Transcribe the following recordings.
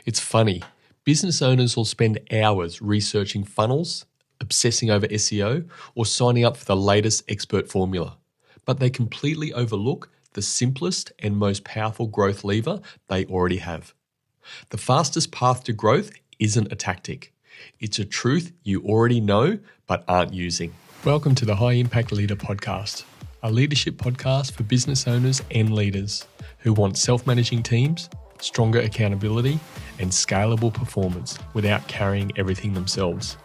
It's funny. Business owners will spend hours researching funnels, obsessing over SEO, or signing up for the latest expert formula. But they completely overlook the simplest and most powerful growth lever they already have. The fastest path to growth isn't a tactic. It's a truth you already know but aren't using. Welcome to the High Impact Leader Podcast, a leadership podcast for business owners and leaders who want self-managing teams, stronger accountability, and scalable performance without carrying everything themselves.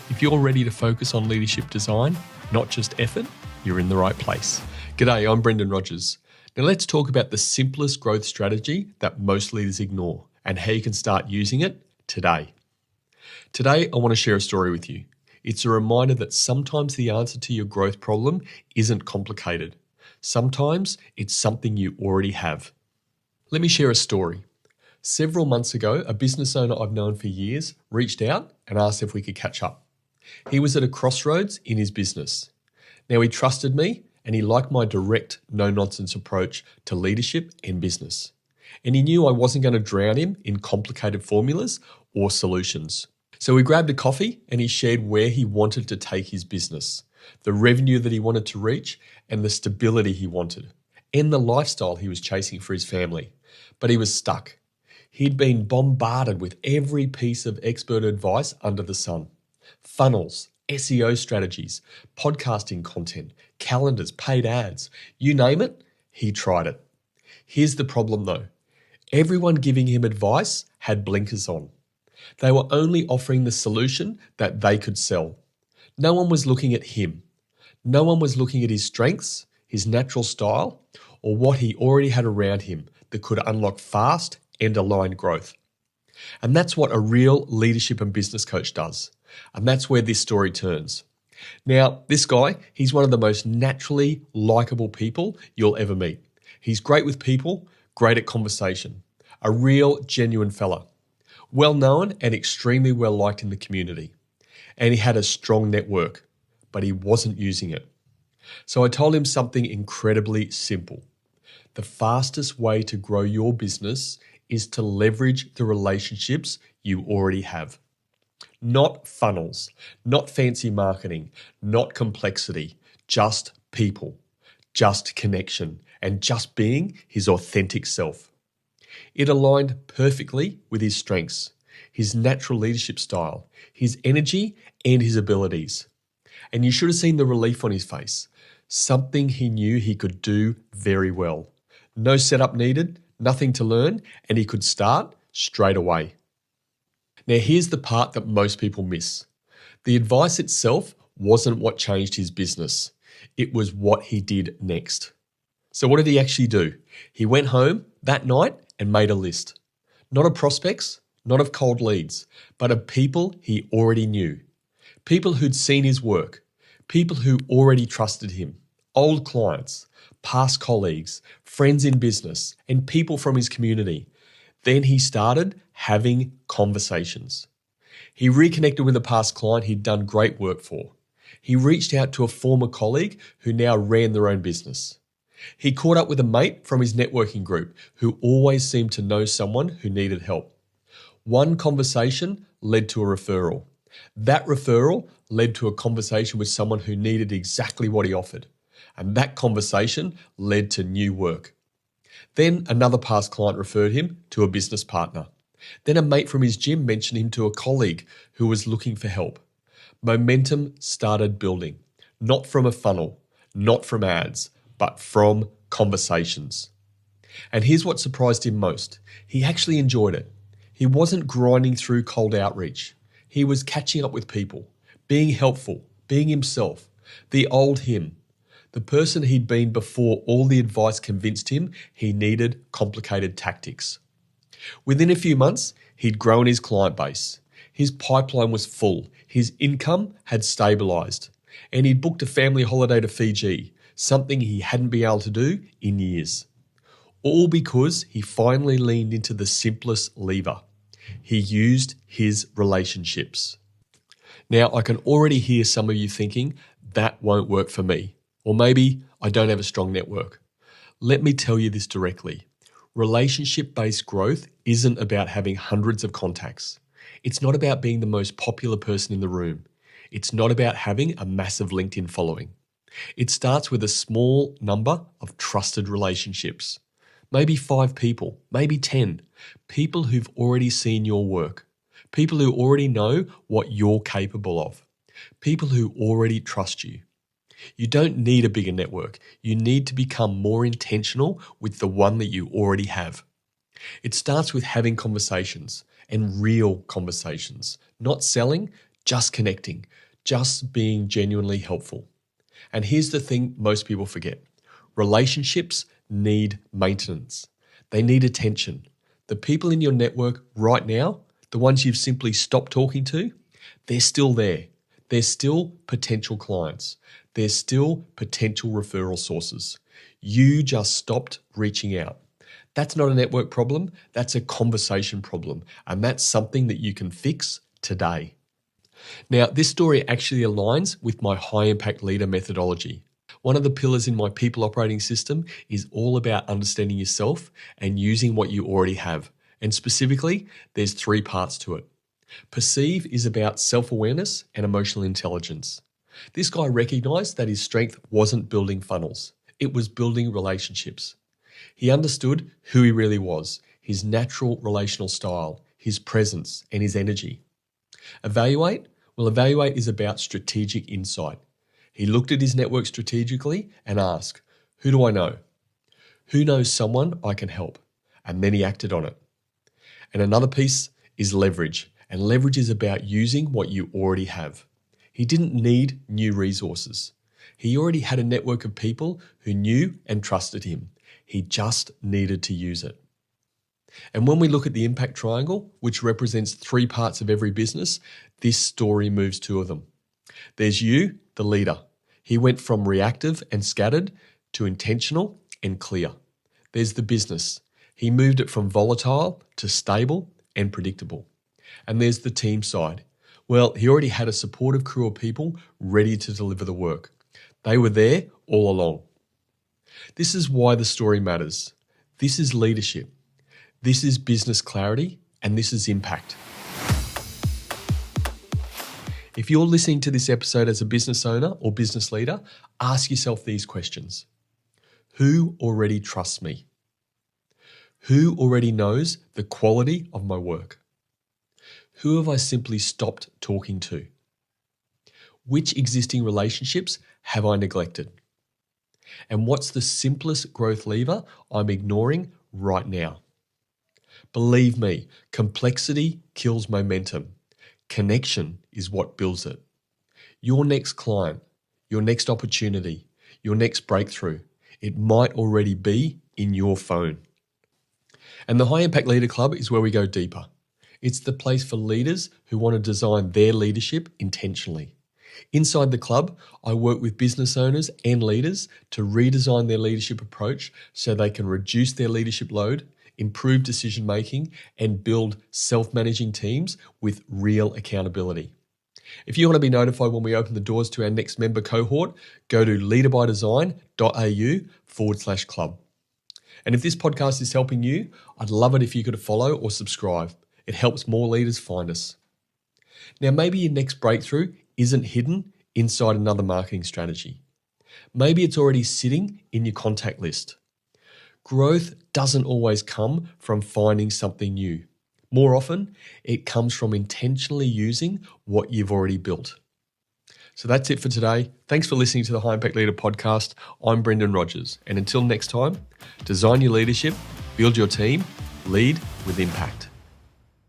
If you're ready to focus on leadership design, not just effort, you're in the right place. G'day, I'm Brendan Rogers. Now let's talk about the simplest growth strategy that most leaders ignore and how you can start using it today. Today, I want to share a story with you. It's a reminder that sometimes the answer to your growth problem isn't complicated. Sometimes it's something you already have. Let me share a story. Several months ago, a business owner I've known for years reached out and asked if we could catch up. He was at a crossroads in his business. Now, he trusted me and he liked my direct, no-nonsense approach to leadership and business. And he knew I wasn't going to drown him in complicated formulas or solutions. So we grabbed a coffee and he shared where he wanted to take his business, the revenue that he wanted to reach, and the stability he wanted, and the lifestyle he was chasing for his family. But he was stuck. He'd been bombarded with every piece of expert advice under the sun. Funnels, SEO strategies, podcasting content, calendars, paid ads, you name it, he tried it. Here's the problem though. Everyone giving him advice had blinkers on. They were only offering the solution that they could sell. No one was looking at him. No one was looking at his strengths, his natural style, or what he already had around him that could unlock fast and aligned growth. And that's what a real leadership and business coach does. And that's where this story turns. Now, this guy, he's one of the most naturally likable people you'll ever meet. He's great with people, great at conversation, a real genuine fella, well known and extremely well liked in the community. And he had a strong network, but he wasn't using it. So I told him something incredibly simple. The fastest way to grow your business is to leverage the relationships you already have. Not funnels, not fancy marketing, not complexity, just people, just connection, and just being his authentic self. It aligned perfectly with his strengths, his natural leadership style, his energy, and his abilities. And you should have seen the relief on his face, something he knew he could do very well. No setup needed, nothing to learn, and he could start straight away. Now, here's the part that most people miss. The advice itself wasn't what changed his business. It was what he did next. So what did he actually do? He went home that night and made a list. Not of prospects, not of cold leads, but of people he already knew. People who'd seen his work. People who already trusted him. Old clients, past colleagues, friends in business, and people from his community. Then he started having conversations. He reconnected with a past client he'd done great work for. He reached out to a former colleague who now ran their own business. He caught up with a mate from his networking group who always seemed to know someone who needed help. One conversation led to a referral. That referral led to a conversation with someone who needed exactly what he offered. And that conversation led to new work. Then another past client referred him to a business partner. Then a mate from his gym mentioned him to a colleague who was looking for help. Momentum started building, not from a funnel, not from ads, but from conversations. And here's what surprised him most. He actually enjoyed it. He wasn't grinding through cold outreach. He was catching up with people, being helpful, being himself, the old him. The person he'd been before all the advice convinced him he needed complicated tactics. Within a few months, he'd grown his client base. His pipeline was full. His income had stabilised. And he'd booked a family holiday to Fiji, something he hadn't been able to do in years. All because he finally leaned into the simplest lever. He used his relationships. Now, I can already hear some of you thinking, that won't work for me. Or maybe I don't have a strong network. Let me tell you this directly. Relationship-based growth isn't about having hundreds of contacts. It's not about being the most popular person in the room. It's not about having a massive LinkedIn following. It starts with a small number of trusted relationships. Maybe 5 people, maybe 10. People who've already seen your work. People who already know what you're capable of. People who already trust you. You don't need a bigger network. You need to become more intentional with the one that you already have. It starts with having conversations and real conversations, not selling, just connecting, just being genuinely helpful. And here's the thing most people forget. Relationships need maintenance. They need attention. The people in your network right now, the ones you've simply stopped talking to, they're still there. They're still potential clients. They're still potential referral sources. You just stopped reaching out. That's not a network problem. That's a conversation problem. And that's something that you can fix today. Now, this story actually aligns with my high impact leader methodology. One of the pillars in my people operating system is all about understanding yourself and using what you already have. And specifically, there's 3 parts to it. Perceive is about self-awareness and emotional intelligence. This guy recognized that his strength wasn't building funnels. It was building relationships. He understood who he really was, his natural relational style, his presence, and his energy. Evaluate? Well, evaluate is about strategic insight. He looked at his network strategically and asked, who do I know? Who knows someone I can help? And then he acted on it. And another piece is leverage. And leverage is about using what you already have. He didn't need new resources. He already had a network of people who knew and trusted him. He just needed to use it. And when we look at the impact triangle, which represents 3 parts of every business, this story moves 2 of them. There's you, the leader. He went from reactive and scattered to intentional and clear. There's the business. He moved it from volatile to stable and predictable. And there's the team side. Well, he already had a supportive crew of people ready to deliver the work. They were there all along. This is why the story matters. This is leadership. This is business clarity, and this is impact. If you're listening to this episode as a business owner or business leader, ask yourself these questions. Who already trusts me? Who already knows the quality of my work? Who have I simply stopped talking to? Which existing relationships have I neglected? And what's the simplest growth lever I'm ignoring right now? Believe me, complexity kills momentum. Connection is what builds it. Your next client, your next opportunity, your next breakthrough, it might already be in your phone. And the High Impact Leader Club is where we go deeper. It's the place for leaders who want to design their leadership intentionally. Inside the club, I work with business owners and leaders to redesign their leadership approach so they can reduce their leadership load, improve decision making, and build self-managing teams with real accountability. If you want to be notified when we open the doors to our next member cohort, go to leaderbydesign.au/club. And if this podcast is helping you, I'd love it if you could follow or subscribe. It helps more leaders find us. Now, maybe your next breakthrough isn't hidden inside another marketing strategy. Maybe it's already sitting in your contact list. Growth doesn't always come from finding something new. More often, it comes from intentionally using what you've already built. So that's it for today. Thanks for listening to the High Impact Leader podcast. I'm Brendan Rogers. And until next time, design your leadership, build your team, lead with impact.